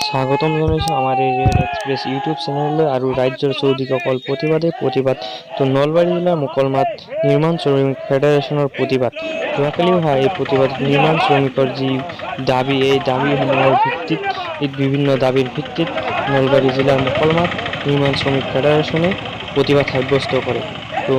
স্বাগতম জনাইছোঁ আমাৰ এই ৰেড এক্সপ্ৰেছ ইউটিউব চেনেললৈ আৰু ৰাজ্যৰ চৌদিশসকল প্ৰতিবাদ তো নলবাৰী জিলাৰ মুকলমাত নিৰ্মাণ শ্ৰমিক ফেডাৰেশ্যনৰ প্ৰতিবাদ যোৱাকালি হোৱা এই প্ৰতিবাদত নিৰ্মাণ শ্ৰমিকৰ যি দাবী এই দাবীসমূহৰ ভিত্তিত বিভিন্ন দাবীৰ ভিত্তিত নলবাৰী জিলাৰ মুকলমাত নিৰ্মাণ শ্ৰমিক ফেডাৰেশ্যনে প্ৰতিবাদ সাব্যস্ত কৰে তো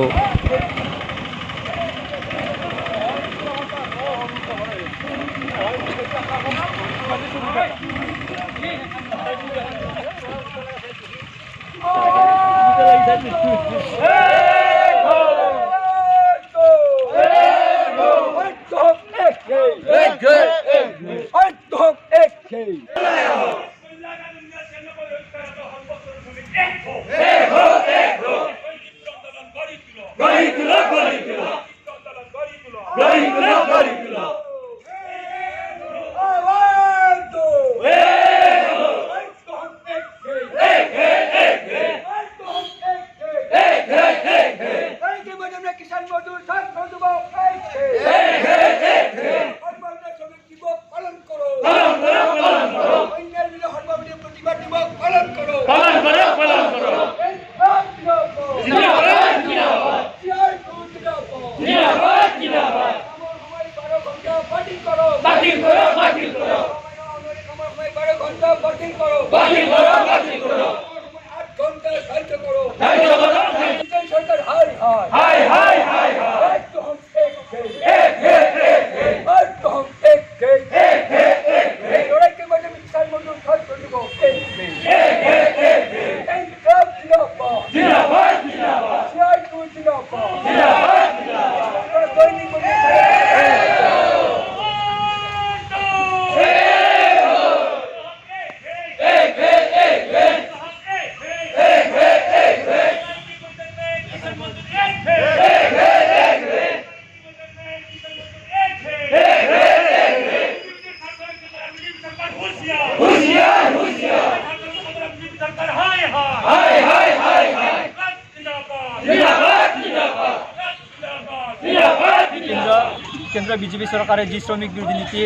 কেন্দ্ৰীয় বিজেপি চৰকাৰে যি শ্ৰমিক বিৰোধী নীতি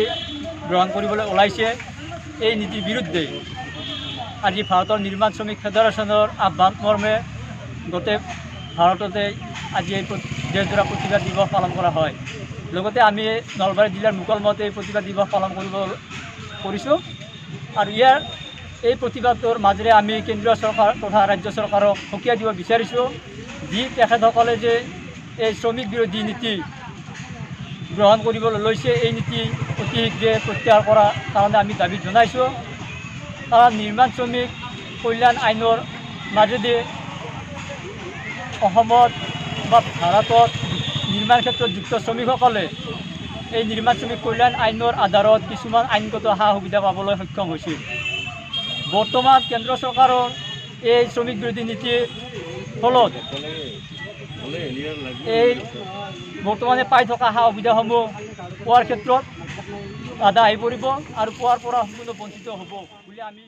গ্ৰহণ কৰিবলৈ ওলাইছে এই নীতিৰ বিৰুদ্ধে আজি ভাৰতৰ নিৰ্মাণ শ্ৰমিক ফেডাৰেশ্যনৰ আহ্বান মৰ্মে গোটেই ভাৰততে আজি এই দেশজোৰা প্ৰতিবাদ দিৱস পালন কৰা হয়। লগতে আমি নলবাৰী জিলাৰ মুকলমতে এই প্ৰতিবাদ দিৱস পালন কৰিছোঁ আৰু এই প্ৰতিবাদৰ মাজেৰে আমি কেন্দ্ৰীয় চৰকাৰ তথা ৰাজ্য চৰকাৰক সকীয়াই দিব বিচাৰিছোঁ যি তেখেতসকলে যে এই শ্ৰমিক বিৰোধী নীতি গ্ৰহণ কৰিবলৈ লৈছে এই নীতি অতি শীঘ্ৰে প্ৰত্যাহাৰ কৰাৰ কাৰণে আমি দাবী জনাইছোঁ। কাৰণ নিৰ্মাণ শ্ৰমিক কল্যাণ আইনৰ মাজেদি অসমত বা ভাৰতত নিৰ্মাণ ক্ষেত্ৰত যুক্ত শ্ৰমিকসকলে এই নিৰ্মাণ শ্ৰমিক কল্যাণ আইনৰ আধাৰত কিছুমান আইনগত সা সুবিধা পাবলৈ সক্ষম হৈছিল। বৰ্তমান কেন্দ্ৰ চৰকাৰৰ এই শ্ৰমিক বিৰোধী নীতিৰ ফলত এই বৰ্তমানে পাই থকা সা সুবিধাসমূহ পোৱাৰ ক্ষেত্ৰত বাধা আহি পৰিব আৰু পোৱাৰ পৰা সম্পূৰ্ণ বঞ্চিত হ'ব বুলি আমি